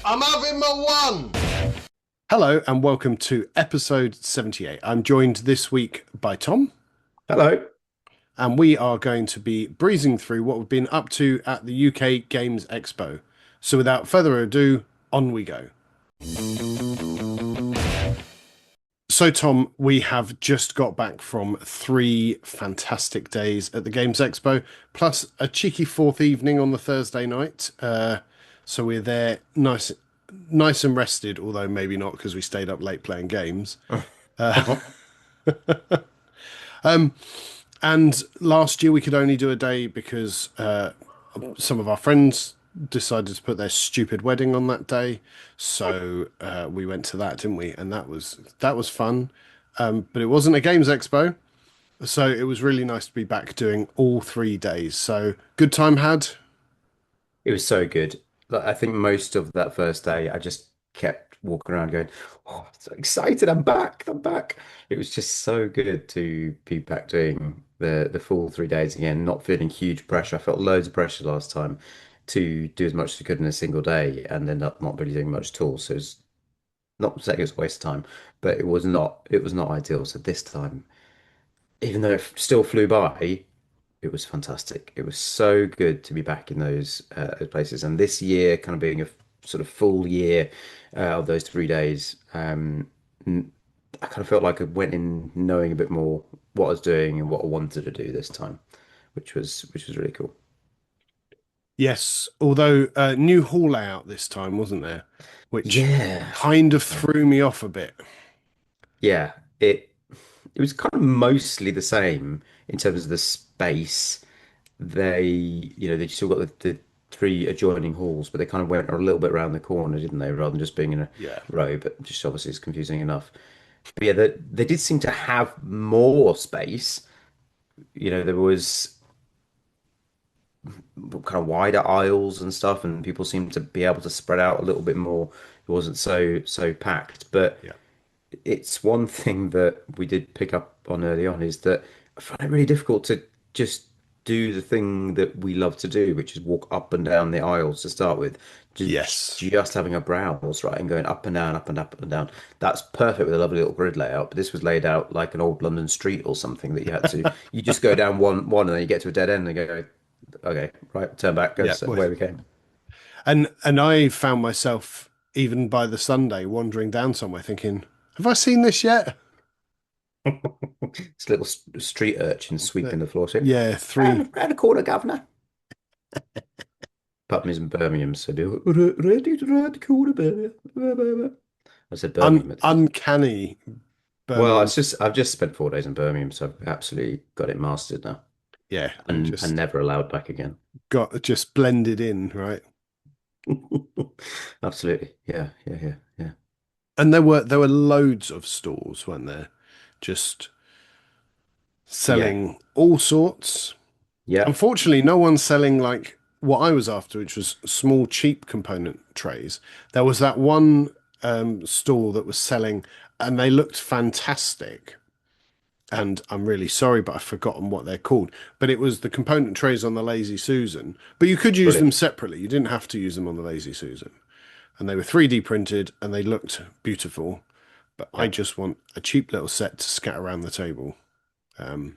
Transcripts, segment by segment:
I'm having my one. Hello and welcome to episode 78. I'm joined this week by Tom, Hello. and we are going to be breezing through what we've been up to at the UK Games Expo. So without further ado, on we go. So, Tom, we have just got back from 3 fantastic days at the Games Expo, plus a cheeky fourth evening on the Thursday night. So we're there nice and rested, although maybe not because we stayed up late playing games. And last year we could only do a day because some of our friends decided to put their stupid wedding on that day. So we went to that, didn't we? And that was fun. But it wasn't a games expo, so it was really nice to be back doing all 3 days. So good time had. It was so good. Like, I think most of that first day, I just kept walking around going, "Oh, I'm so excited! I'm back! I'm back!" It was just so good to be back doing the full 3 days again, not feeling huge pressure. I felt loads of pressure last time to do as much as I could in a single day, and then not really doing much at all. So it's not saying it was a waste of time, but it was not ideal. So this time, even though it still flew by, it was fantastic. It was so good to be back in those places. And this year, kind of being a sort of full year of those 3 days, I kind of felt like I went in knowing a bit more what I was doing and what I wanted to do this time, which was really cool. Yes, although new hall layout this time, wasn't there? Which Yeah. kind of threw me off a bit. Yeah, it was kind of mostly the same in terms of the space. They still got the three adjoining halls, but they kind of went a little bit around the corner, didn't they? Rather than just being in a Yeah. row, but just obviously it's confusing enough. But yeah, they did seem to have more space. There was kind of wider aisles and stuff, and people seemed to be able to spread out a little bit more. It wasn't so packed, but Yeah. it's one thing that we did pick up on early on is that I find it really difficult to just do the thing that we love to do, which is walk up and down the aisles to start with. Yes. Just having a browse, right, and going up and down, up and up and down. That's perfect with a lovely little grid layout. But this was laid out like an old London street or something that you just go down one and then you get to a dead end and go, okay, right, turn back, go Yeah. the way we came. And I found myself even by the Sunday wandering down somewhere thinking, have I seen this yet? It's a little street urchin sweeping the floor, saying, Yeah, round the corner, governor. Pardon me, in Birmingham, so do ready to ride the corner, baby. I said Birmingham at the end. uncanny Well, Birmingham. I've just spent 4 days in Birmingham, so I've absolutely got it mastered now, Yeah, and and just never allowed back again. got just blended in, right? Absolutely, yeah, yeah, yeah, yeah, And there were loads of stores, weren't there? Just yeah, selling all sorts. yeah. Unfortunately, no one's selling like what I was after, which was small, cheap component trays. There was that one stall that was selling, and they looked fantastic. And I'm really sorry, but I've forgotten what they're called. But it was the component trays on the Lazy Susan. But you could use them Brilliant. separately. You didn't have to use them on the Lazy Susan. And they were 3D printed and they looked beautiful. But I Yeah, just want a cheap little set to scatter around the table. Um,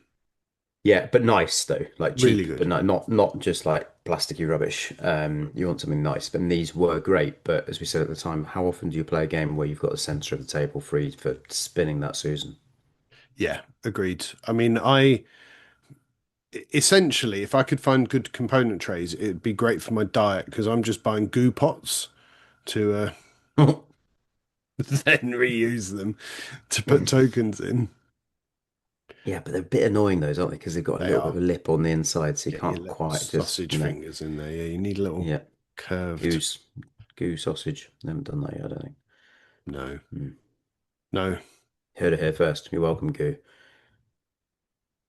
yeah, but nice though, like really cheap, good. but not just like plasticky rubbish. You want something nice, but these were great. But as we said at the time, how often do you play a game where you've got the center of the table free for spinning that Susan? Yeah, agreed. I mean, I essentially, if I could find good component trays, it'd be great for my diet because I'm just buying goo pots to then reuse them to put tokens in. Yeah, but they're a bit annoying those, aren't they? Because they've got a They little bit are. of a lip on the inside, so you Get your can't little quite just, sausage fingers in there. Yeah, you need a little yeah, curved. goose, goo sausage. They haven't done that yet, I don't think. No, Hmm. no. Heard it here first. You're welcome, goo.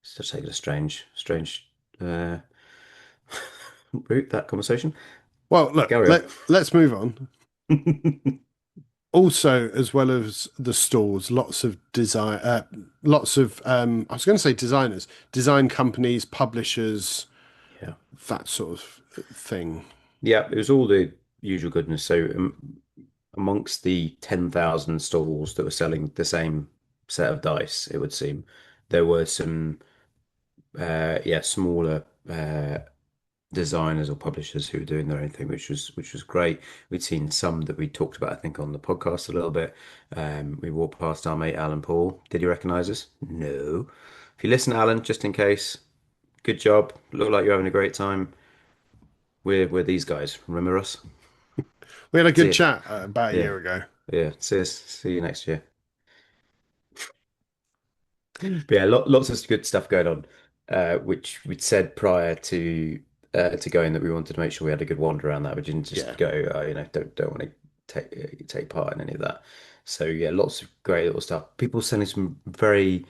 It's just taking a strange uh, route, that conversation. Well, look, Carry on. let's move on. Also, as well as the stores, lots of I was going to say designers, design companies, publishers, Yeah. that sort of thing. Yeah, it was all the usual goodness. So, amongst the 10,000 stalls that were selling the same set of dice, it would seem, there were some, yeah, smaller designers or publishers who were doing their own thing, which was great. We'd seen some that we talked about, I think, on the podcast a little bit. We walked past our mate Alan Paul. Did he recognize us? No. If you listen, Alan, just in case, good job. Look like you're having a great time. We're these guys. Remember us? We had a See good you. chat about a Yeah, year ago. yeah. See us. See you next year. But yeah, lots of good stuff going on, which we'd said prior to going that we wanted to make sure we had a good wander around that. We didn't just Yeah. go, don't want to take part in any of that. So yeah, lots of great little stuff. People selling some very,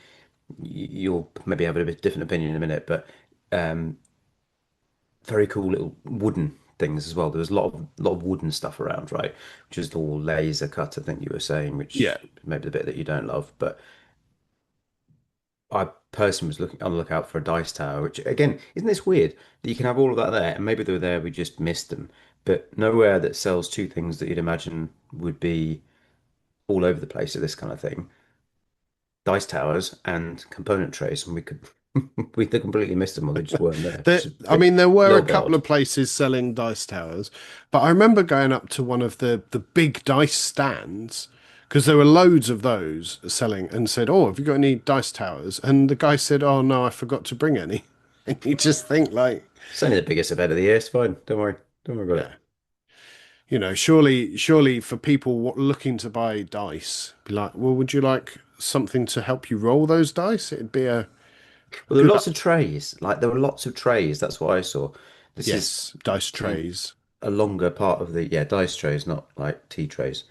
you'll maybe have a bit different opinion in a minute, but um, very cool little wooden things as well. There was a lot of wooden stuff around, right? Which is all laser cut, I think you were saying, Yeah. which maybe the bit that you don't love, but. I personally was looking on the lookout for a dice tower, which again, isn't this weird that you can have all of that there, and maybe they were there, we just missed them, but nowhere that sells two things that you'd imagine would be all over the place at this kind of thing, dice towers and component trays, and we could we completely missed them or they just weren't there, There, which is a I mean, there were a little bit couple odd. of places selling dice towers, but I remember going up to one of the big dice stands because there were loads of those selling and said, "Oh, have you got any dice towers?" And the guy said, "Oh no, I forgot to bring any." And you just think like, It's only the biggest event of the year. It's fine. Don't worry about yeah, it. surely for people looking to buy dice, be like, well, would you like something to help you roll those dice? It'd be a Well, there were good, lots of trays. Like there were lots of trays. That's what I saw. This is yes, dice telling trays. a longer part of the yeah dice trays, not like tea trays.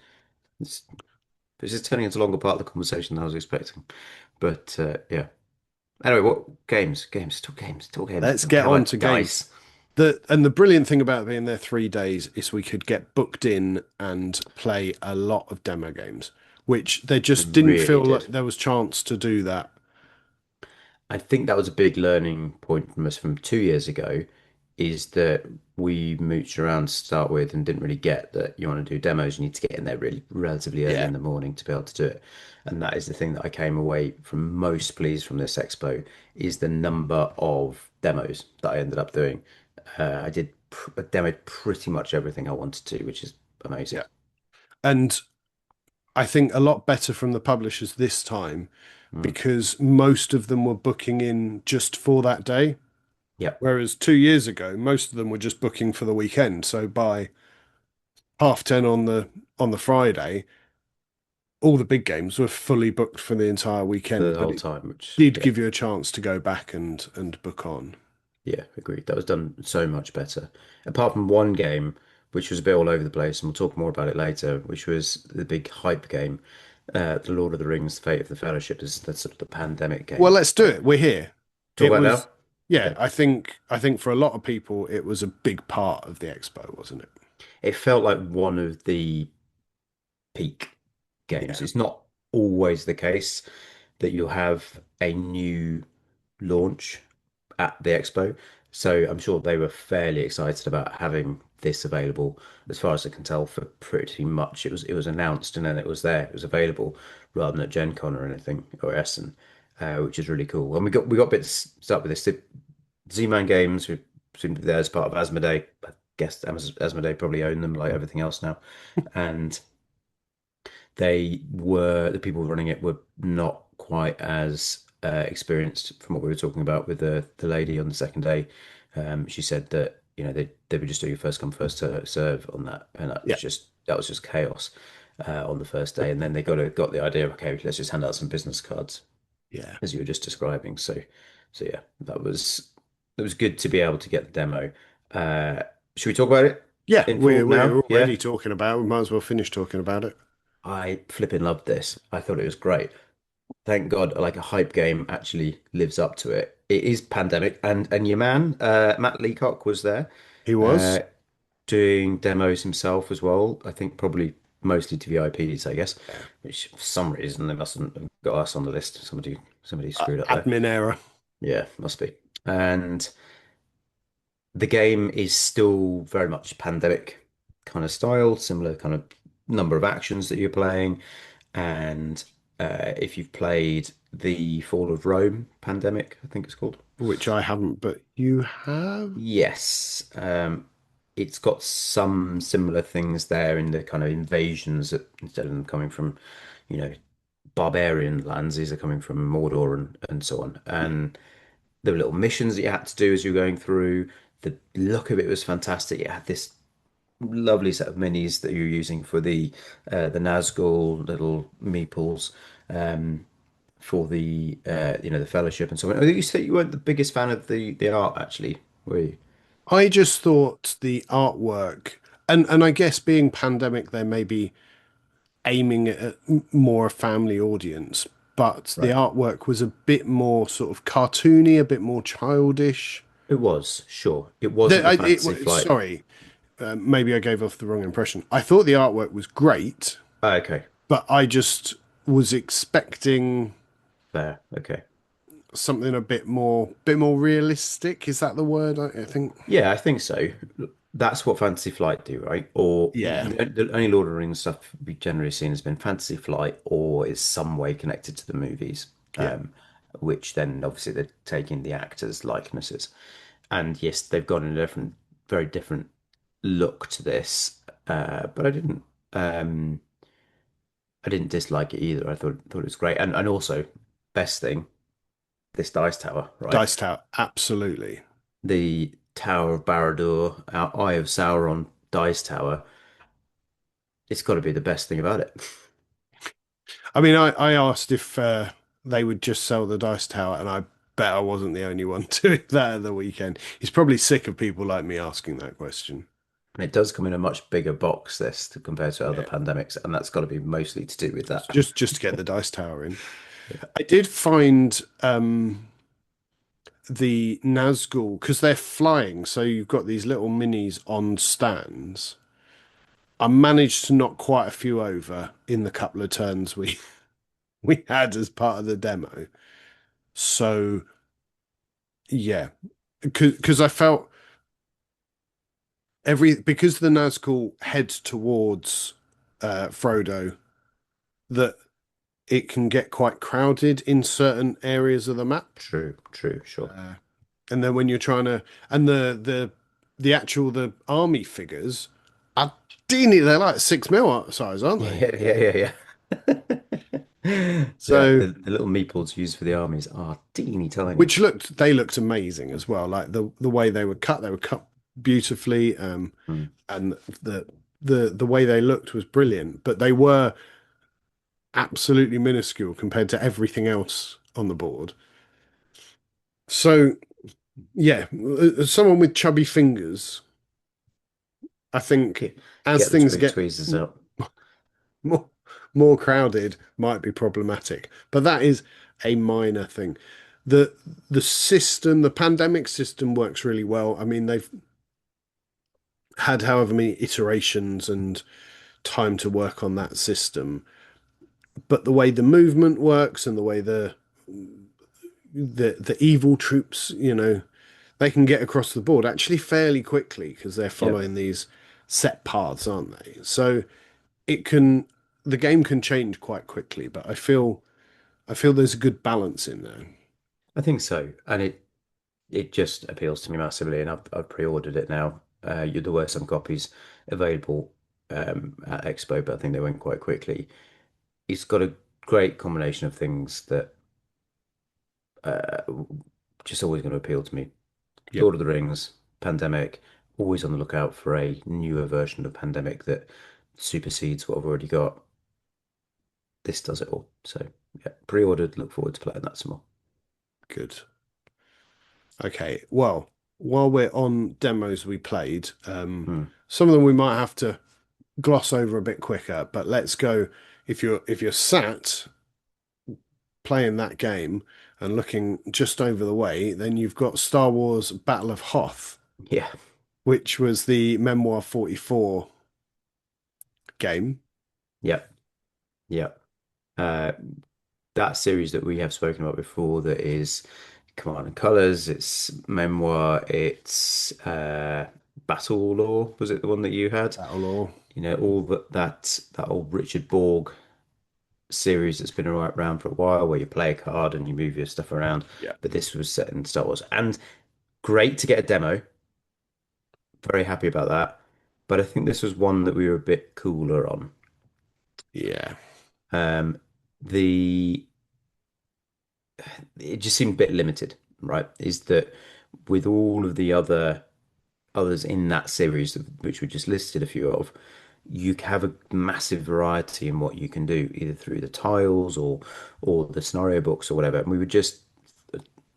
It's This is turning into a longer part of the conversation than I was expecting. But yeah. Anyway, what games? Games. Talk games. Talk games. Let's Don't get care on to about games. dice. The brilliant thing about being there 3 days is we could get booked in and play a lot of demo games, which there We just didn't really feel like did. there was chance to do that. I think that was a big learning point from us from 2 years ago, is that we mooched around to start with and didn't really get that you want to do demos, you need to get in there really relatively early Yeah, in the morning to be able to do it. And that is the thing that I came away from most pleased from this expo is the number of demos that I ended up doing. I did demoed pretty much everything I wanted to, which is amazing. yeah. And I think a lot better from the publishers this time Mm. because most of them were booking in just for that day. Yep. Whereas 2 years ago, most of them were just booking for the weekend. So by 10:30 on the Friday, all the big games were fully booked for the entire weekend, The but whole it time, which did yeah. give you a chance to go back and book on. Yeah, agreed. That was done so much better. Apart from one game, which was a bit all over the place, and we'll talk more about it later, which was the big hype game, The Lord of the Rings, The Fate of the Fellowship. This is the sort of the pandemic Well, game. let's do it. We're here. Talk It about it was, now? yeah, Okay. I think for a lot of people it was a big part of the expo, wasn't it? It felt like one of the peak games. Yeah. It's not always the case that you'll have a new launch at the expo. So I'm sure they were fairly excited about having this available. As far as I can tell, for pretty much it was announced and then it was there, it was available rather than at Gen Con or anything or Essen, which is really cool. And we got bits start with this. The Z-Man Games, who seem to be there as part of Asmodee. I guess Asmodee probably own them like everything else now, and the people running it were not quite as experienced from what we were talking about with the lady on the second day. She said that they would just do first come first serve on that, and Yeah. that was just chaos on the first day. And then they got the idea of okay, let's just hand out some business cards Yeah. as you were just describing. So yeah, that was good to be able to get the demo. Uh, should we talk about it Yeah, in we're full we're now? Yeah. already talking about it. We might as well finish talking about it. I flipping loved this. I thought it was great. Thank God, like a hype game actually lives up to it. It is pandemic, and your man, Matt Leacock was there, He was. uh, doing demos himself as well. I think probably mostly to VIPs, I guess. Yeah. Which for some reason they mustn't have got us on the list. Somebody screwed up there. Admin error. Yeah, must be. And the game is still very much pandemic kind of style, similar kind of. number of actions that you're playing, and if you've played the Fall of Rome Pandemic, I think it's called. which I haven't, but you have. Yes, it's got some similar things there in the kind of invasions that instead of them coming from, you know, barbarian lands, these are coming from Mordor and so on. Yeah. And there were little missions that you had to do as you were going through. The look of it was fantastic. It had this lovely set of minis that you're using for the Nazgul little meeples, um, for the the Fellowship and so on. I think you said you weren't the biggest fan of the art actually, were you? I just thought the artwork, and I guess being pandemic, they may be aiming at more a family audience, but the Right. artwork was a bit more sort of cartoony, a bit more childish. It was, sure. It wasn't the Fantasy Flight. Sorry, maybe I gave off the wrong impression. I thought the artwork was great, Oh, okay, but I just was expecting fair. Okay. something a bit more realistic. Is that the word? I think. Yeah, I think so. That's what Fantasy Flight do, right? Or Yeah, the only Lord of the Rings stuff we've generally seen has been Fantasy Flight or is some way connected to the movies, yeah. which then obviously they're taking the actors' likenesses. And yes, they've got a different, very different look to this. But um, I didn't dislike it either. I thought it was great. And also, best thing, this dice tower, right? Dice Tower, absolutely. The Tower of Barad-dûr, our Eye of Sauron dice tower. It's got to be the best thing about it. I mean, I asked if they would just sell the Dice Tower, and I bet I wasn't the only one doing that at the weekend. He's probably sick of people like me asking that question. And it does come in a much bigger box, this, to compare to other Yeah, pandemics, and that's got to be mostly to do with it's that. just to get the Dice Tower in. Yeah. I did find the Nazgul because they're flying, so you've got these little minis on stands. I managed to knock quite a few over in the couple of turns we had as part of the demo. So yeah, because I felt because the Nazgul heads towards Frodo, that it can get quite crowded in certain areas of the map. True, true, sure. Uh, and then when you're trying to, and the actual the army figures are teeny, they're like 6 mil size, aren't they? Yeah, yeah, yeah, yeah. Yeah, So the little meeples used for the armies are teeny tiny. which looked amazing as well. Like the way they were cut beautifully. Hmm. And the the way they looked was brilliant, but they were absolutely minuscule compared to everything else on the board. So yeah, someone with chubby fingers, I think, Get, as get the things get tweezers out. more more crowded, might be problematic. But that is a minor thing. The the pandemic system works really well. I mean, they've had however many iterations and time to work on that system, but the way the movement works and the way the evil troops, they can get across the board actually fairly quickly because they're Yep. following these set paths, aren't they? So it can the game can change quite quickly, but I feel there's a good balance in there. I think so. And it just appeals to me massively, and I've pre-ordered it now. There were some copies available at Expo, but I think they went quite quickly. It's got a great combination of things that uh, just always going to appeal to me. Yep, Lord of the Rings, Pandemic, always on the lookout for a newer version of Pandemic that supersedes what I've already got. This does it all. So yeah, pre-ordered. Look forward to playing that some more. good. Okay, well, while we're on demos we played, Hmm. some of them we might have to gloss over a bit quicker, but let's go. If you're sat playing that game and looking just over the way, then you've got Star Wars Battle of Hoth, Yeah, which was the Memoir 44 game. yeah, yeah. Uh, that series that we have spoken about before that is Command and Colors, it's Memoir, it's Battle Law, was it the one that you had? Battle Law. all that old Richard Borg series that's been around for a while, where you play a card and you move your stuff around. Yeah. But this was set in Star Wars, and great to get a demo. Very happy about that. But I think this was one that we were a bit cooler on. Yeah. Um, the it just seemed a bit limited, right? Is that with all of the others in that series, which we just listed a few of, you have a massive variety in what you can do, either through the tiles or the scenario books or whatever. And we were just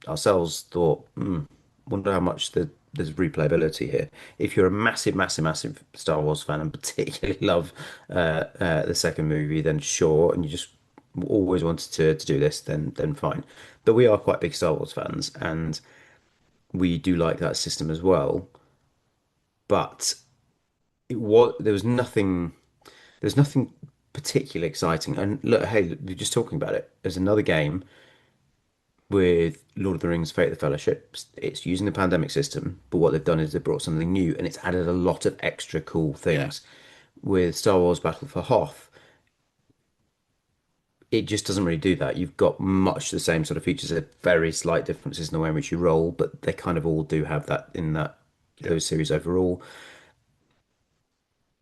ourselves thought, wonder how much there's replayability here. If you're a massive, massive, massive Star Wars fan and particularly love the second movie, then sure, and you just always wanted to do this, then fine. But we are quite big Star Wars fans, and we do like that system as well. But there was nothing particularly exciting. And look, hey, we're just talking about it. There's another game with Lord of the Rings: Fate of the Fellowship. It's using the pandemic system, but what they've done is they've brought something new and it's added a lot of extra cool Yeah. things. With Star Wars Battle for Hoth, it just doesn't really do that. You've got much the same sort of features, very slight differences in the way in which you roll, but they kind of all do have that in that Yeah. those series overall.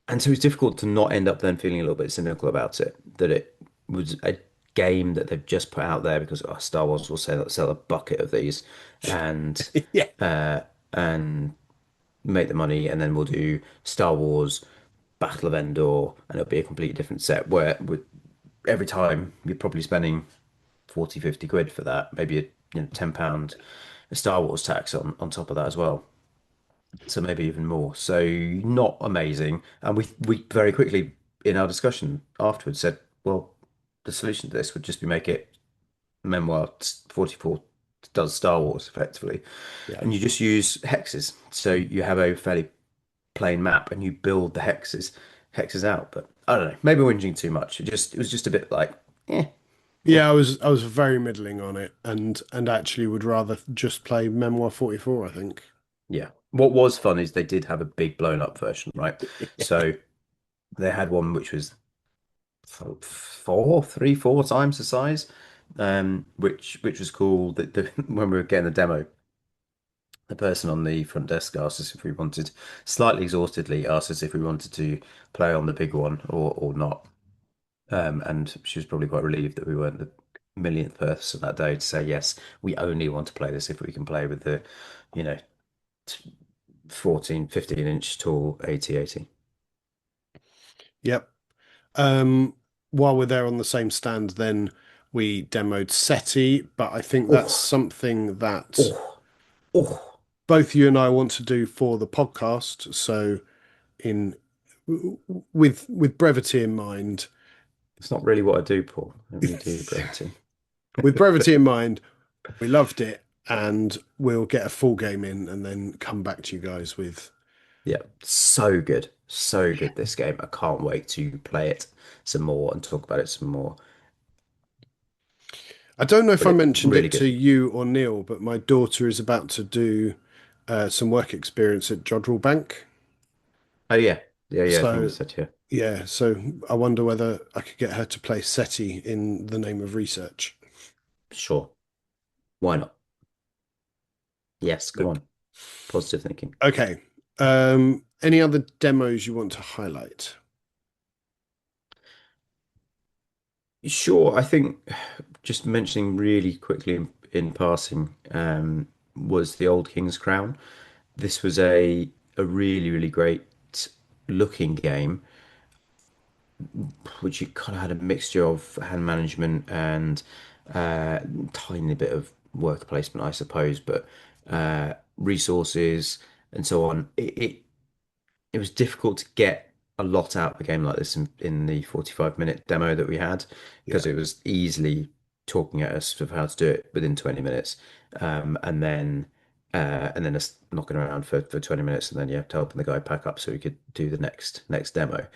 And so it's difficult to not end up then feeling a little bit cynical about it, that it was a game that they've just put out there because Star Wars will sell a bucket of these and Yeah. uh, and make the money, and then we'll do Star Wars Battle of Endor, and it'll be a completely different set where every time you're probably spending 40, 50 quid for that, maybe a £10 Star Wars tax on top of that as well. So maybe even more. So not amazing. And we very quickly in our discussion afterwards said, well, the solution to this would just be make it Memoir 44 does Star Wars effectively. Yeah. And you just use hexes. So you have a fairly plain map and you build the hexes out. But I don't know, maybe we're whinging too much. It was just a bit like, eh, eh, Yeah, I was very middling on it and actually would rather just play Memoir 44, I think. yeah. What was fun is they did have a big blown up version, right? So they had one which was four times the size, which was cool. When we were getting the demo, the person on the front desk asked us if we wanted, slightly exhaustedly asked us if we wanted to play on the big one or not. And she was probably quite relieved that we weren't the millionth person that day to say yes, we only want to play this if we can play with the, you know, 14, 15-inch tall AT-80. Yep. While we're there on the same stand, then we demoed SETI, but I think that's Oh, something that oh, oh. both you and I want to do for the podcast. So in with brevity in mind, It's not really what I do, Paul. I don't really do brevity. with brevity in mind, we loved it and we'll get a full game in and then come back to you guys with Yeah, so good. So good, this game. I can't wait to play it some more and talk about it some more. I don't know if But I it mentioned really it to good. you or Neil, but my daughter is about to do some work experience at Jodrell Bank. Oh yeah. Yeah, yeah, I think you So said here. yeah, so I wonder whether I could get her to play SETI in the name of research. Sure. Why not? Yes, come Good. on. Positive thinking. Okay. Any other demos you want to highlight? Sure, I think just mentioning really quickly in passing was the Old King's Crown. This was a really, really great looking game, which you kind of had a mixture of hand management and uh, tiny bit of worker placement, I suppose, but resources and so on. It was difficult to get a lot out of a game like this in the 45-minute demo that we had Yeah. because it was easily talking at us of how to do it within 20 minutes, and then us knocking around for 20 minutes, and then you have to helping the guy pack up so we could do the next demo.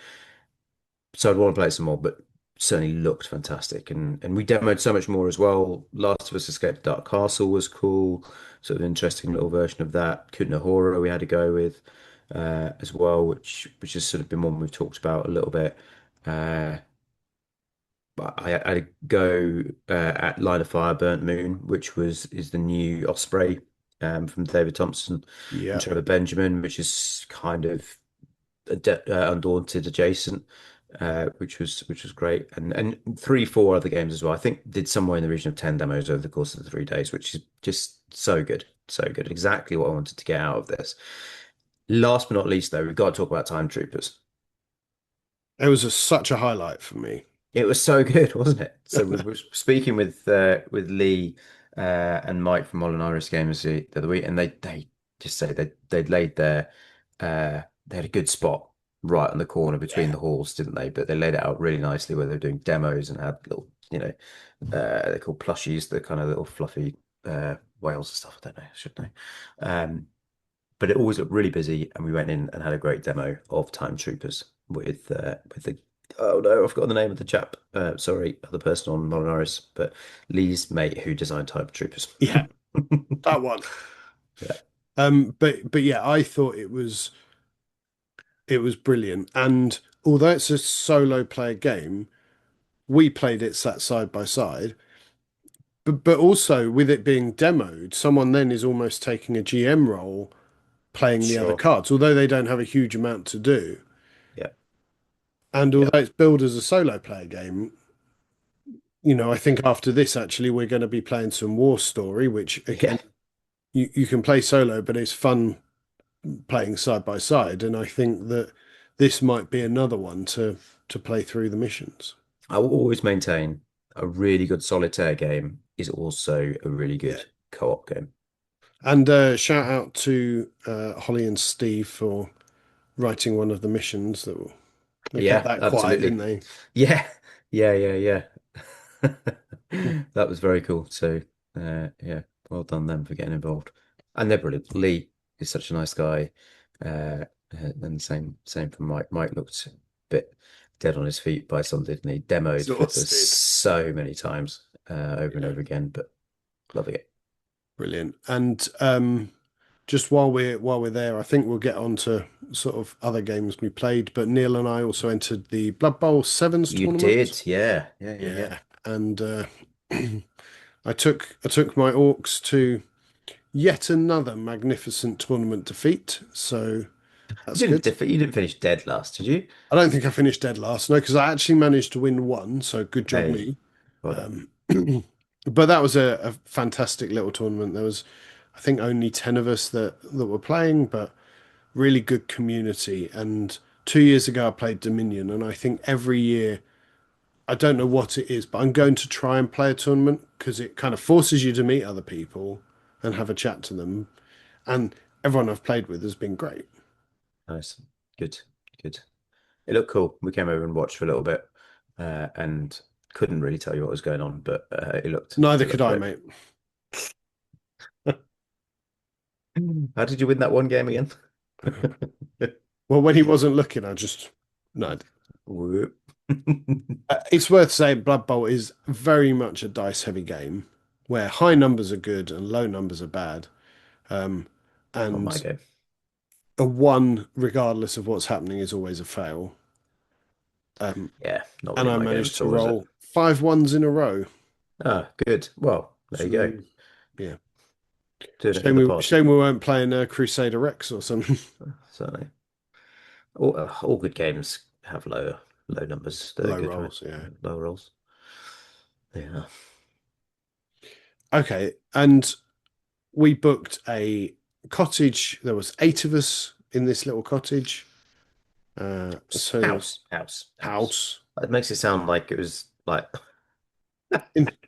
So I'd want to play it some more, but certainly looked fantastic. And we demoed so much more as well. Last of Us Escape the Dark Castle was cool, sort of interesting little version of that. Kutna Horror we had to go with. as well, which has sort of been one we've talked about a little bit. Uh, but I go at Line of Fire, Burnt Moon, which was is the new Osprey from David Thompson and Yeah. Trevor Benjamin, which is kind of Undaunted adjacent, which was great, and 3, 4 other games as well. I think did somewhere in the region of 10 demos over the course of the 3 days, which is just so good, so good. Exactly what I wanted to get out of this. Last but not least, though, we've got to talk about Time Troopers. It was such a highlight for me. It was so good, wasn't it? So we were speaking with Lee and Mike from Molinaris Games the other week, and they just say they'd laid their they had a good spot right on the corner between Yeah. the halls, didn't they? But they laid it out really nicely where they were doing demos and had little, they're called plushies, the kind of little fluffy whales and stuff. I don't know, should know. But it always looked really busy, and we went in and had a great demo of Time Troopers with the oh no, I've got the name of the chap. Sorry, the person on Molinaris, but Lee's mate who designed Time Troopers. Yeah, that one. Yeah, But yeah, I thought it was brilliant. And although it's a solo player game, we played it sat side by side. But also with it being demoed, someone then is almost taking a GM role playing the other sure. cards, although they don't have a huge amount to do. Yeah, And yeah, although it's billed as a solo player game, I think after this, actually, we're going to be playing some War Story, which yeah. again, you can play solo, but it's fun playing side by side. And I think that this might be another one to play through the missions. I will always maintain a really good solitaire game is also a really Yeah. good co-op game. And shout out to Holly and Steve for writing one of the missions they kept Yeah, that quiet, didn't absolutely. they? Yeah, yeah. That was very cool. So, yeah, well done them for getting involved. And they're brilliant. Lee is such a nice guy. And same for Mike. Mike looked a bit dead on his feet by some, didn't he? Demoed for Exhausted. so many times, over and Yeah, over again, but loving it. brilliant. And just while we're there, I think we'll get on to sort of other games we played. But Neil and I also entered the Blood Bowl Sevens You tournament. did, yeah. Yeah, and I took my Orcs to yet another magnificent tournament defeat. So that's good. You didn't finish dead last, did you? I don't think I finished dead last, no, because I actually managed to win one. So good job Hey, me. well done. Um, but that was a fantastic little tournament. There was, I think, only 10 of us that were playing, but really good community. And 2 years ago, I played Dominion, and I think every year, I don't know what it is, but I'm going to try and play a tournament because it kind of forces you to meet other people and have a chat to them. And everyone I've played with has been great. Nice. Good, good. It looked cool. We came over and watched for a little bit, and couldn't really tell you what was going on, but Neither it could looked I, great. mate. How did you win that one game again? Well, when he wasn't looking, I just no. Whoop. It's worth saying Blood Bowl is very much a dice-heavy game where high numbers are good and low numbers are bad. Um, Not my and game. a one, regardless of what's happening, is always a fail. Um, Yeah, not and really I my game managed at to all, is it? roll 5 ones in a row. Ah, good. Well, there you go. So yeah, Doing it for shame the we party. shame we weren't playing Crusader Rex or something. Certainly. All good games have low numbers. They're Low good, right? rolls, yeah. Low rolls. Yeah. Okay, and we booked a cottage. There was 8 of us in this little cottage. So there was House. house It makes it sound like it was like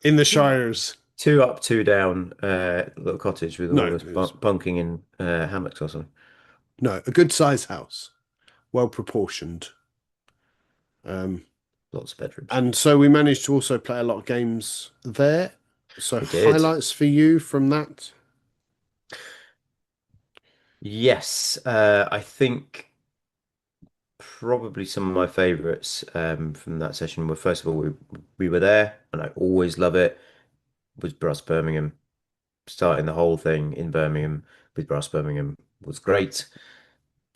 in the Shires. two up, two down, little cottage with No, all it this was bunking in hammocks or something. no a good size house, well proportioned. Um, Lots of bedrooms. and so we managed to also play a lot of games there. So We did. highlights for you from that? Yes, I think probably some of my favorites from that session were first of all we were there, and I always love it. Was Brass Birmingham starting the whole thing in Birmingham with Brass Birmingham was great.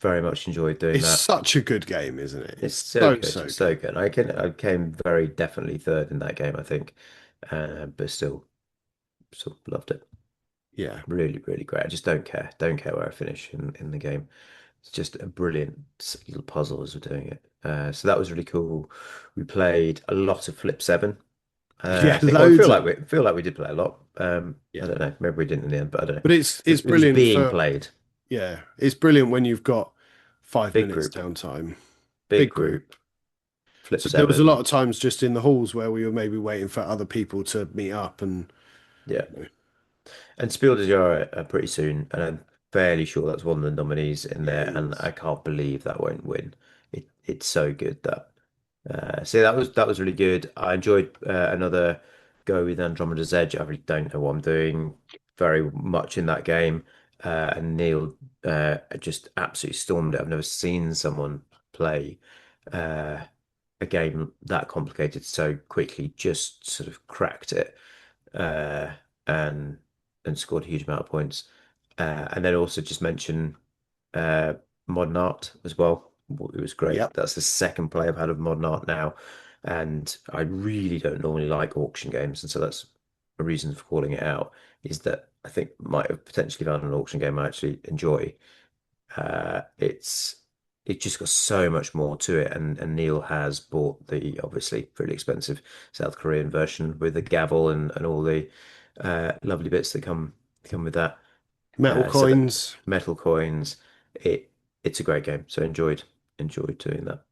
very much enjoyed doing It's that. such a good game, isn't it? It's It's so so, good, so so good. good. I came very definitely third in that game, I think, but still loved it. Yeah. Really, really great. I just don't care where I finish in the game. It's just a brilliant little puzzle as we're doing it. So that was really cool. We played a lot of Flip 7. Yeah, I think, well, loads of we feel like we did play a lot. I yeah. don't know. Maybe we didn't in the end, but I don't know. But it's It was brilliant being for played. yeah, it's brilliant when you've got 5 Big minutes group, downtime. big Big group, group. Flip So there was a lot 7. of times just in the halls where we were maybe waiting for other people to meet up and Yeah. you know, And Spiel des Jahres pretty soon, and I'm fairly sure that's one of the nominees in yeah, there, it and I is. can't believe that won't win. It's so good that. So that was really good. I enjoyed another go with Andromeda's Edge. I really don't know what I'm doing very much in that game, and Neil just absolutely stormed it. I've never seen someone play uh, a game that complicated so quickly. Just sort of cracked it uh, and scored a huge amount of points. And then also just mention uh, modern art as well. It was great. Yep. That's the second play I've had of modern art now, and I really don't normally like auction games, and so that's a reason for calling it out. Is that I think might have potentially found an auction game I actually enjoy. It's just got so much more to it, and Neil has bought the obviously really expensive South Korean version with the gavel and all the lovely bits that come with that. Metal So that coins. metal coins, it's a great game. So enjoyed doing that.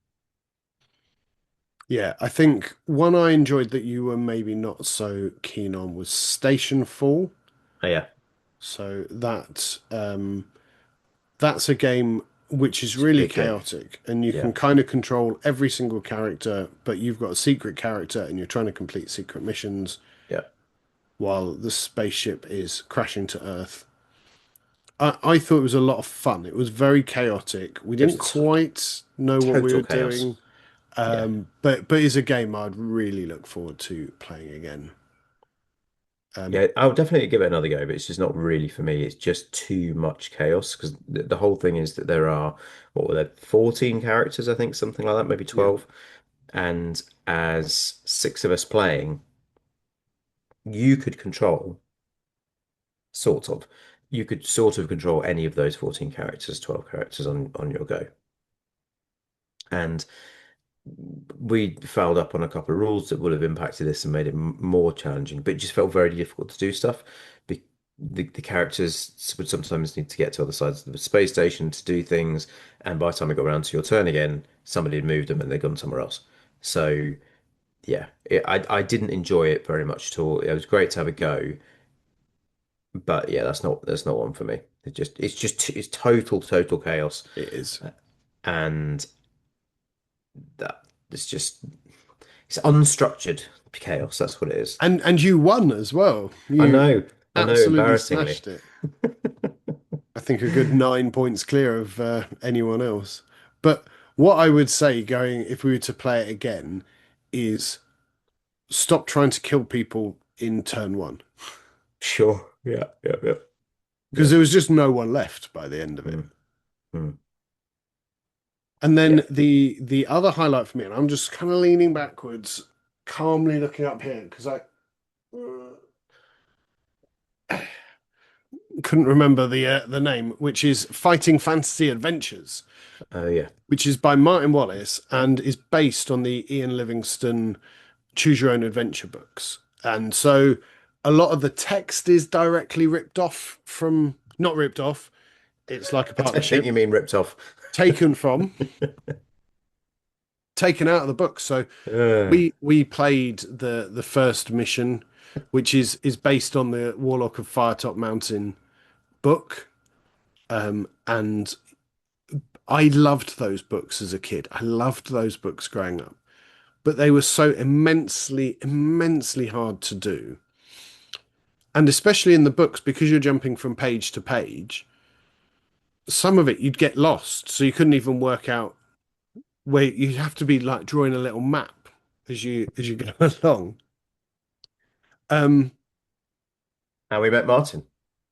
Yeah, I think one I enjoyed that you were maybe not so keen on was Station Fall. Oh yeah, So that's a game which is it's a really big game. chaotic and you Yeah, can kind of control every single character, but you've got a secret character and you're trying to complete secret missions yeah. while the spaceship is crashing to Earth. I thought it was a lot of fun. It was very chaotic. We didn't It's quite know what we total were chaos. doing, Yeah. but it's a game I'd really look forward to playing again. Um, Yeah, I'll definitely give it another go, but it's just not really for me. It's just too much chaos because the whole thing is that there are, what were there, 14 characters, I think, something like that, maybe yeah, 12. And as six of us playing, you could control, sort of, you could sort of control any of those 14 characters, 12 characters on your go. And we fouled up on a couple of rules that would have impacted this and made it more challenging, but it just felt very difficult to do stuff. Be the characters would sometimes need to get to other sides of the space station to do things, and by the time it got around to your turn again, somebody had moved them and they'd gone somewhere else. So yeah, I didn't enjoy it very much at all. It was great to have a go, but yeah, that's not one for me. It's total chaos, it is. and that it's just it's unstructured chaos. That's what it is. And you won as well. You I know, absolutely embarrassingly. smashed it. I think a good 9 points clear of anyone else. But what I would say, going if we were to play it again, is stop trying to kill people in turn one Sure. Yeah, yeah, yeah, because yeah. there was just no one left by the end of it. Mm, mm. And Yeah. then the other highlight for me, and I'm just kind of leaning backwards, calmly looking up here because I couldn't remember the name, which is Fighting Fantasy Adventures, Oh, yeah. which is by Martin Wallace and is based on the Ian Livingstone Choose Your Own Adventure books. And so a lot of the text is directly ripped off from, not ripped off, it's like a I don't think partnership, you mean ripped off. taken from, taken out of the book. So Uh, we played the first mission, which is based on the Warlock of Firetop Mountain book. And I loved those books as a kid. I loved those books growing up, but they were so immensely hard to do. And especially in the books, because you're jumping from page to page, some of it you'd get lost. So you couldn't even work out where you have to be like drawing a little map as you go along. Um, and we met Martin.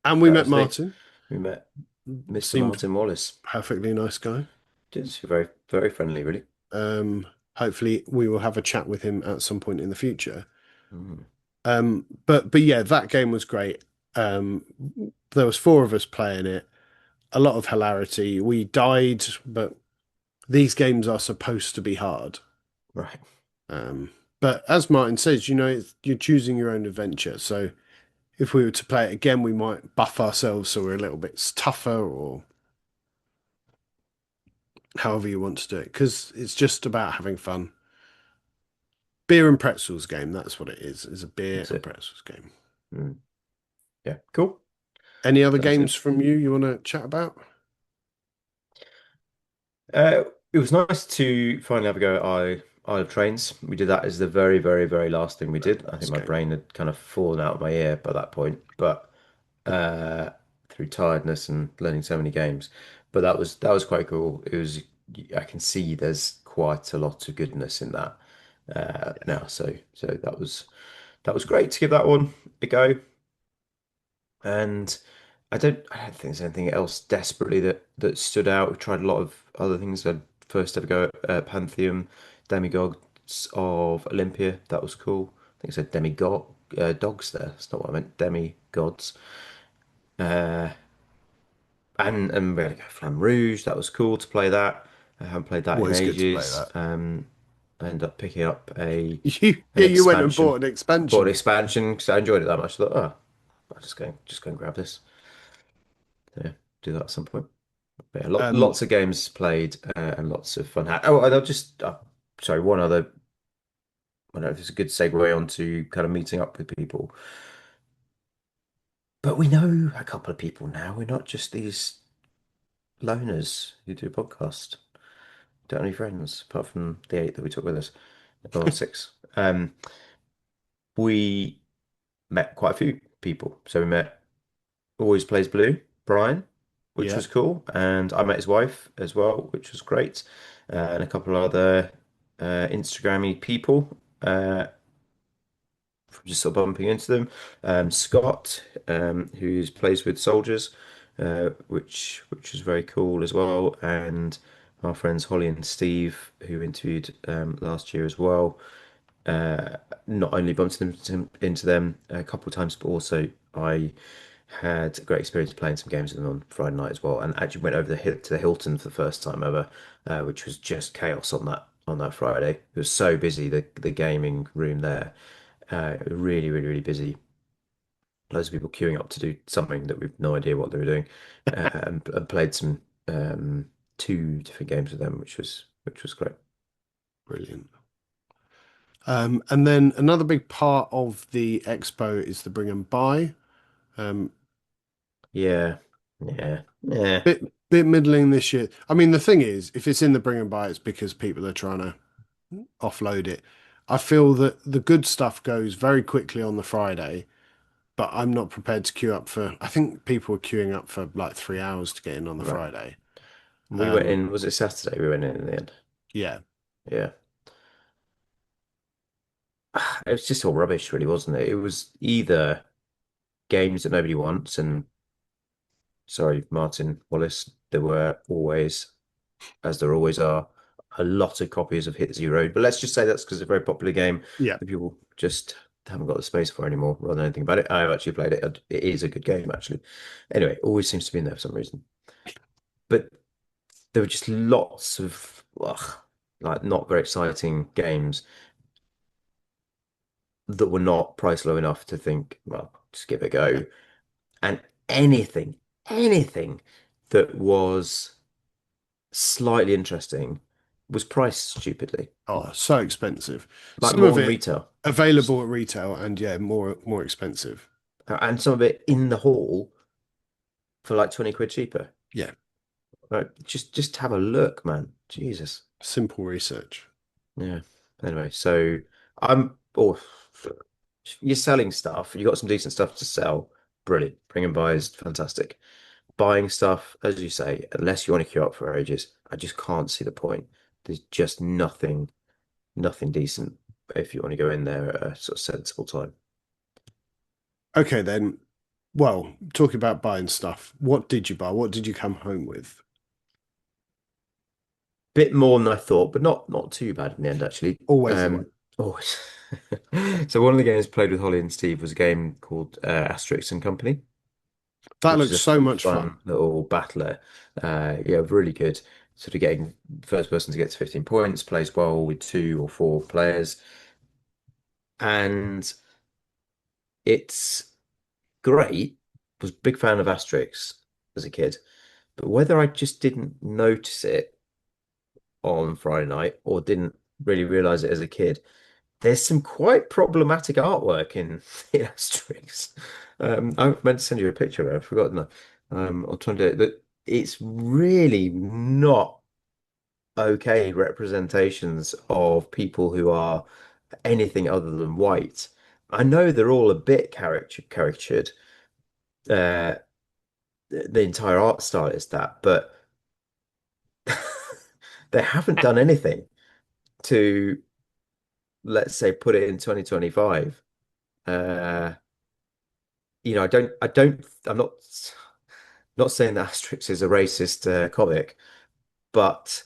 and we That met was the Martin. we met. Mr. Seemed Martin Wallace. perfectly nice guy. Just very, very friendly, really. Hopefully we will have a chat with him at some point in the future. Mm, But yeah, that game was great. Um, there was four of us playing it, a lot of hilarity. We died, but these games are supposed to be hard. right. Um, but as Martin says, you're choosing your own adventure. So if we were to play it again, we might buff ourselves so we're a little bit tougher, or however you want to do it, because it's just about having fun. Beer and pretzels game, that's what it is. It's a beer That's and it. pretzels game. Mm, yeah, cool. Any other Sounds games good. from you want to chat about? Uh, it was nice to finally have a go at Isle of Trains. We did that as the very, very, very last thing we Very did. I think last my game. brain had kind of fallen out of my ear by that point, but uh, through tiredness and learning so many games. But that was quite cool. It was I can see there's quite a lot of goodness in that now. So that was great to give that one a go. And I don't think there's anything else desperately that stood out. We tried a lot of other things. I first ever go at Pantheon, Demigods of Olympia. That was cool. I think it said demigod dogs there. That's not what I meant. Demigods. Uh, and we had to go Flamme Rouge. That was cool to play that. I haven't played that in Always good to play ages. that. I ended up picking up a Yeah, an you went and expansion. bought an Bought an expansion. expansion because I enjoyed it that much. I thought, oh, I'll just go and grab this. So, yeah, do that at some point. But yeah, Um, lots of games played and lots of fun. Oh, and I'll just sorry, one other. I don't know if it's a good segue onto kind of meeting up with people. But we know a couple of people now. We're not just these loners who do a podcast. Don't have any friends apart from the eight that we took with us, or six. We met quite a few people. So we met Always Plays Blue, Brian, which yeah, was cool, and I met his wife as well, which was great, and a couple of other Instagrammy people. From just sort of bumping into them. Scott, who plays with soldiers, which was very cool as well, and our friends Holly and Steve, who interviewed last year as well. Uh, Not only bumped into them a couple of times, but also I had a great experience playing some games with them on Friday night as well, and actually went over to the Hilton for the first time ever, which was just chaos on that Friday. It was so busy, the gaming room there, really, really, really busy. Loads of people queuing up to do something that we've no idea what they were doing, and played some two different games with them, which was great. brilliant. And then another big part of the expo is the bring and buy. Um, Yeah, yeah, yeah. bit middling this year. I mean, the thing is, if it's in the bring and buy, it's because people are trying to offload it. I feel that the good stuff goes very quickly on the Friday, but I'm not prepared to queue up for. I think people were queuing up for like 3 hours to get in on the Right. Friday. We went Um, in, was it Saturday? We went in the end. yeah, Yeah. It was just all rubbish, really, wasn't it? It was either games that nobody wants, and sorry, Martin Wallace, there were always, as there always are, a lot of copies of Hit Zero. But let's just say that's because it's a very popular game yeah. that people just haven't got the space for anymore, rather than anything about it. I've actually played it. It is a good game, actually. Anyway, always seems to be in there for some reason. But there were just lots of like not very exciting games that were not priced low enough to think, well, just give it a go. And anything, anything that was slightly interesting was priced stupidly, Oh, so expensive. like Some more of than it retail, available at retail, and yeah, more expensive. and some of it in the hall for like 20 quid cheaper. Yeah, Right? Just have a look, man. Jesus. simple research. Yeah. Anyway, so oh, you're selling stuff. You got some decent stuff to sell. Brilliant. Bring and buy is fantastic. Buying stuff, as you say, unless you want to queue up for ages, I just can't see the point. There's just nothing decent if you want to go in there at a sort of sensible time. Okay, then. Well, talking about buying stuff, what did you buy? What did you come home with? Bit more than I thought, but not too bad in the end, actually. Always the way. Oh, so one of the games played with Holly and Steve was a game called Asterix and Company, That which is looks a so much fun. fun little battler. Yeah, really good. Sort of getting first person to get to 15 points, plays well with two or four players, and it's great. Was a big fan of Asterix as a kid, but whether I just didn't notice it on Friday night or didn't really realize it as a kid, there's some quite problematic artwork in in Asterix. I meant to send you a picture of it. I've forgotten that. I'll try and do it. But it's really not okay representations of people who are anything other than white. I know they're all a bit caricatured. Uh, the entire art style is that, but they haven't done anything to, let's say, put it in 2025. Uh, I'm not saying that Asterix is a racist comic, but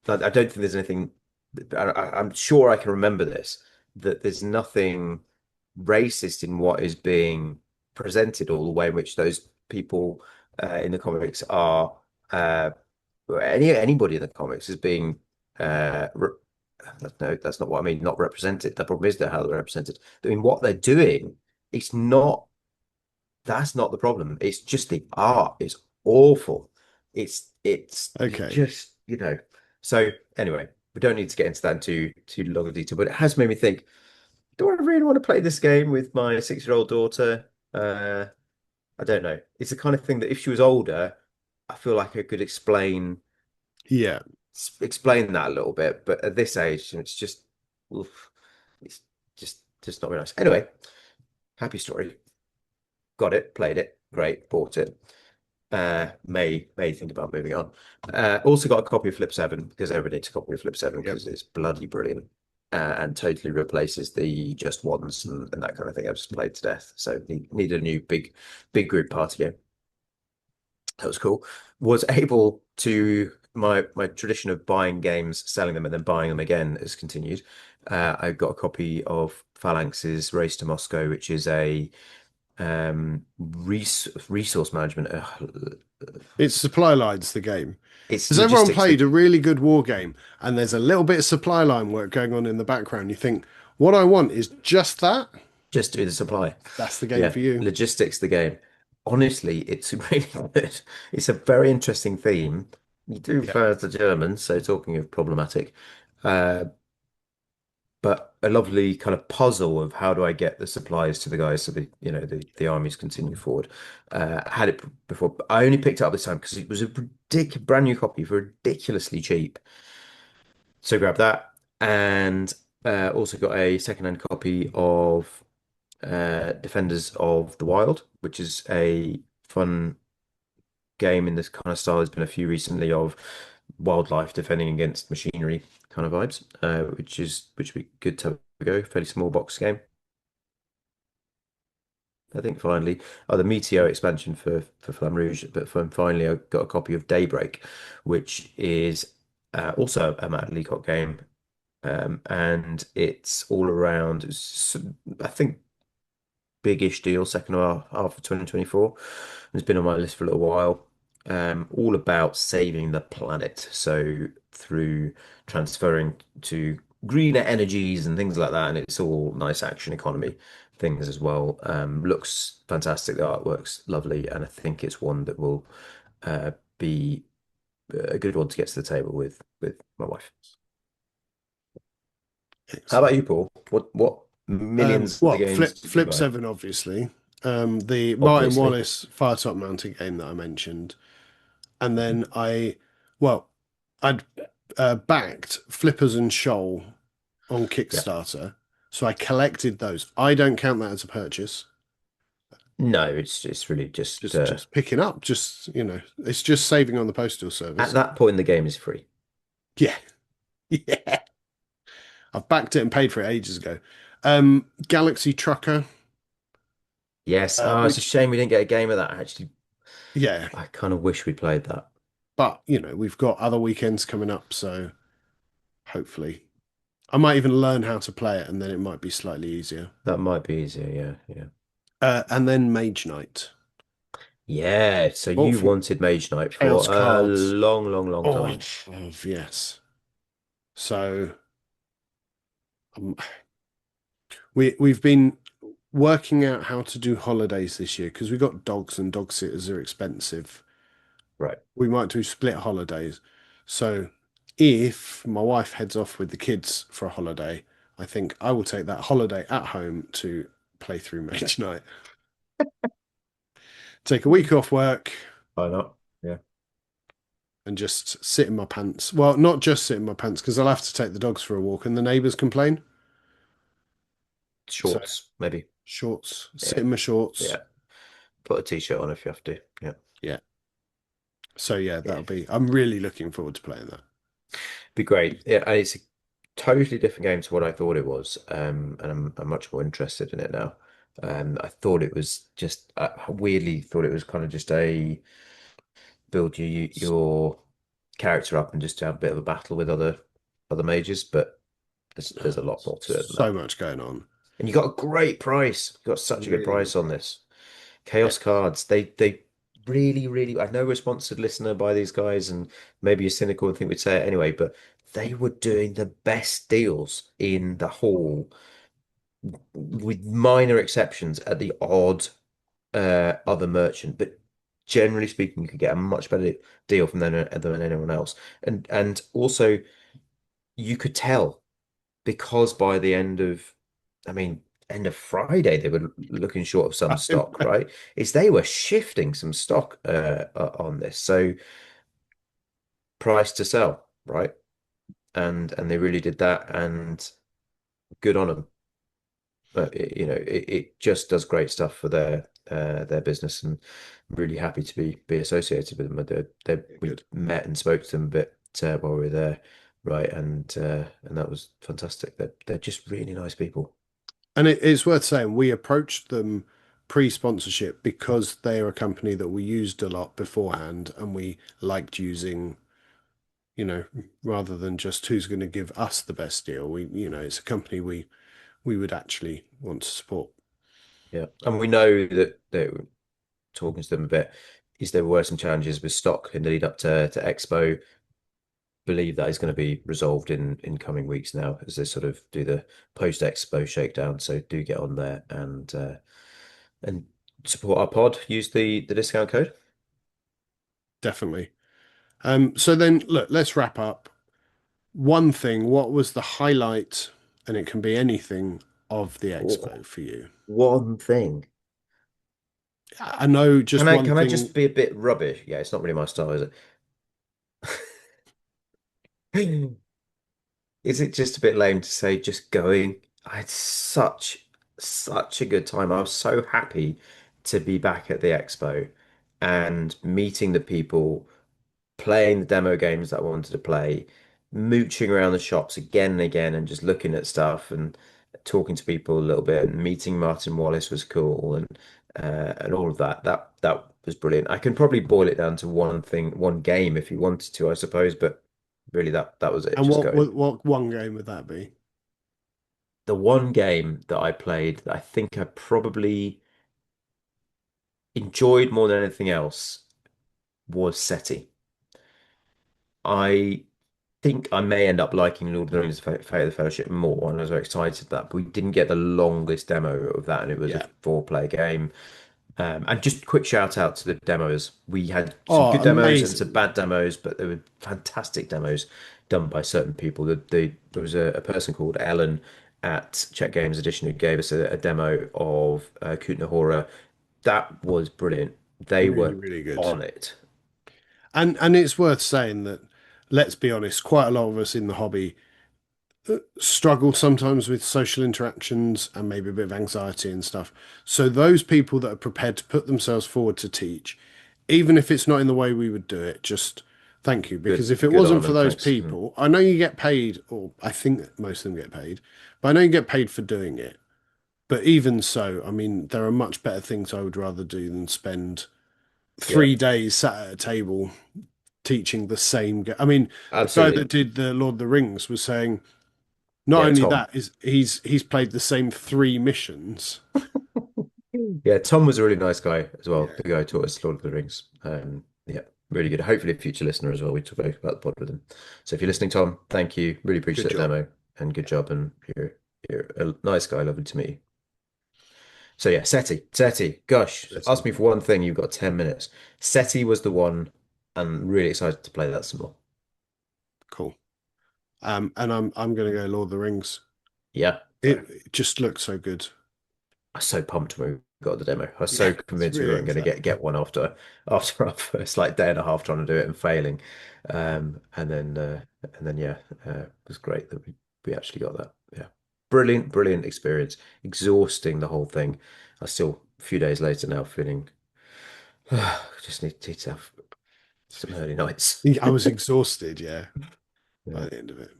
I don't think there's anything. I'm sure I can remember this, that there's nothing racist in what is being presented, or the way in which those people in the comics are. Anybody in the comics is being. No, that's not what I mean. Not represented. The problem is that how they're represented. I mean, what they're doing, it's not. That's not the problem. It's just the art is awful. It's Okay. just, So anyway, we don't need to get into that in too long of detail, but it has made me think, do I really want to play this game with my 6-year-old daughter? I don't know. It's the kind of thing that if she was older, I feel like I could Yeah. explain that a little bit. But at this age, it's just, oof, it's just not very nice. Anyway, happy story. Got it, played it, great, bought it. May think about moving on. Also got a copy of Flip 7 because everybody needs a copy of Flip 7 Yep. because it's bloody brilliant. And totally replaces the just ones and that kind of thing. I've just played to death. So need a new big group party game. That was cool. Was able to my tradition of buying games, selling them, and then buying them again has continued. I got a copy of Phalanx's Race to Moscow, which is a resource management. It's supply lines, the game. It's Has everyone logistics. played a really good war game and there's a little bit of supply line work going on in the background? You think, what I want is just that? Just do the supply. That's the game Yeah, for you. logistics, the game. Honestly, it's really good. It's a very interesting theme. You do Yeah. refer to Germans, so talking of problematic, uh, but a lovely kind of puzzle of how do I get the supplies to the guys so the armies continue forward. Had it before, but I only picked it up this time because it was a brand new copy for ridiculously cheap. So grab that, and also got a secondhand copy of Defenders of the Wild, which is a fun game in this kind of style. There's been a few recently of wildlife defending against machinery kind of vibes, which would be good to have a go. Fairly small box game. I think finally, the Meteor expansion for Flamme Rouge, but finally I got a copy of Daybreak, which is also a Matt Leacock game, and it's all around. I think big-ish deal, second half of 2024. It's been on my list for a little while. All about saving the planet. So through transferring to greener energies and things like that, and it's all nice action economy things as well. Looks fantastic. The artwork's lovely, and I think it's one that will be a good one to get to the table with my wife. How about Excellent. you, Paul? What millions of the Well, games did you Flip buy? 7, obviously. The Martin Obviously. Wallace Firetop mounted game that I mentioned. And then well, I'd backed Flippers and Shoal on Yeah. Kickstarter. So I collected those. I don't count that as a purchase. No, it's really just Just picking up, it's just saving on the postal at service. that point the game is free. Yeah. Yeah. I've backed it and paid for it ages ago. Galaxy Trucker. Yes. Oh, it's a Which, shame we didn't get a game of that. Actually, yeah, I kind of wish we played that. but we've got other weekends coming up, so hopefully I might even learn how to play it, and then it might be slightly easier. That might be easier. Yeah, yeah. And then Mage Knight. Yeah. So Bought you from wanted Mage Knight Chaos for a Cards. long, long, long Oh, time. yes. So um, we've been working out how to do holidays this year because we got dogs and dog sitters are expensive. Right. We might do split holidays. So if my wife heads off with the kids for a holiday, I think I will take that holiday at home to play through Mage Knight. Take a week off work Why not? Yeah. and just sit in my pants. Well, not just sit in my pants because I'll have to take the dogs for a walk and the neighbours complain. So Shorts, maybe. shorts, sit Yeah. in my shorts. Yeah. Put a t-shirt on if you have to. Yeah. Yeah. So yeah, Yeah. I'm really looking forward to playing that. Be great. Yeah, and it's a totally different game to what I thought it was. And I'm much more interested in it now. I thought it was just weirdly thought it was kind of just a build your character up and just have a bit of a battle with other mages, but there's a lot more to it than So that. much going on. And you got a great price. You got such a good Really price good on price. this. Yeah, Chaos cards. They really, really. I know we're a sponsored listener by these guys, and maybe you're cynical and think we'd say it anyway, but they were doing the best deals in the hall, with minor exceptions at the odd other merchant. But generally speaking, you could get a much better deal from them than anyone else. And also you could tell because by the end of, I mean, end of Friday, they were looking short of some stock, right? Is they were shifting some stock on this. So price to sell, right? And they really did that, and good on them. It just does great stuff for their business, and I'm really happy to be associated with them. yeah, We good. met and spoke to them a bit while we were there, right? And that was fantastic. They're just really nice people. And it's worth saying we approached them pre-sponsorship because they are a company that we used a lot beforehand and we liked using, you know, rather than just who's going to give us the best deal. It's a company we would actually want to support. Yeah, and we know that they were talking to them a bit. Is there were some challenges with stock in the lead up to Expo. Believe that is going to be resolved in coming weeks now as they sort of do the post Expo shakedown. So do get on there and support our pod. Use the discount code. Definitely. So then look, let's wrap up. One thing, what was the highlight, and it can be anything, of the Oh, expo for you? one thing. I know Can just I one can I thing. just be a bit rubbish? Yeah, it's not really my style, is it? Is it just a bit lame to say just going? I had such a good time. I was so happy to be back at the expo and meeting the people, playing the demo games that I wanted to play, mooching around the shops again and again and just looking at stuff and talking to people a little bit. And meeting Martin Wallace was cool and all of that. That was brilliant. I can probably boil it down to one thing, one game if you wanted to, I suppose, but really that was it, And just what going. what one game would that be? The one game that I played that I think I probably enjoyed more than anything else was SETI. I think I may end up liking Lord of the Rings: Fate of the Fellowship more, and I was very excited for that. But we didn't get the longest demo of that, and it was a Yeah. four-player game. And just quick shout out to the demos. We had some Oh, good demos and some amazing. bad demos, but they were fantastic demos done by certain people. There was a person called Ellen at Czech Games Edition who gave us a demo of Kutna Hora. That was brilliant. They Really, were really good. on it. And it's worth saying that, let's be honest, quite a lot of us in the hobby struggle sometimes with social interactions and maybe a bit of anxiety and stuff. So those people that are prepared to put themselves forward to teach, even if it's not in the way we would do it, just thank you. Because if it Good on wasn't for them. those Thanks. people, I know you get paid, or I think that most of them get paid, but I know you get paid for doing it. But even so, I mean, there are much better things I would rather do than spend Yeah, 3 days sat at a table teaching the same game. I mean, the guy that absolutely. did the Lord of the Rings was saying not Yeah, only Tom. that is he's played the same 3 missions. Yeah, Tom was a really nice guy as well. Yeah, The guy who taught us Lord of the Rings. Yeah, really good. Hopefully, a future listener as well. We talked about the pod with him. So if you're listening, Tom, thank you. Really good appreciate the job. demo and good job. And you're a nice guy. Lovely to meet you. So yeah, SETI. Gosh, Let's ask me for one thing. You've got 10 minutes. SETI was the one, and really excited to play that some more. cool. And I'm gonna go Lord of the Rings. Yeah, fair. It just looked so good. I was so pumped when we got the demo. I was Yeah, so it's convinced we really weren't going to exciting. get one after our first like day and a half trying to do it and failing. And then yeah, it was great that we actually got that. Yeah. Brilliant experience. Exhausting the whole thing. I still a few days later now feeling just need to have some early nights. I was exhausted, yeah, by Yeah. the end of it.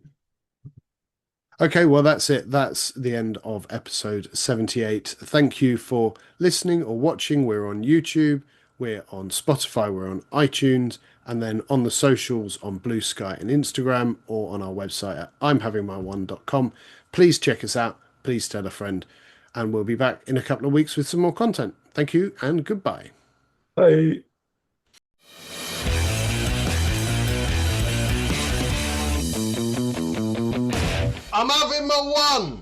Okay, well, that's it. That's the end of episode 78. Thank you for listening or watching. We're on YouTube, we're on Spotify, we're on iTunes, and then on the socials on Blue Sky and Instagram, or on our website at imhavingmyone.com. Please check us out. Please tell a friend. And we'll be back in a couple of weeks with some more content. Thank you and goodbye. Bye. I'm having my one.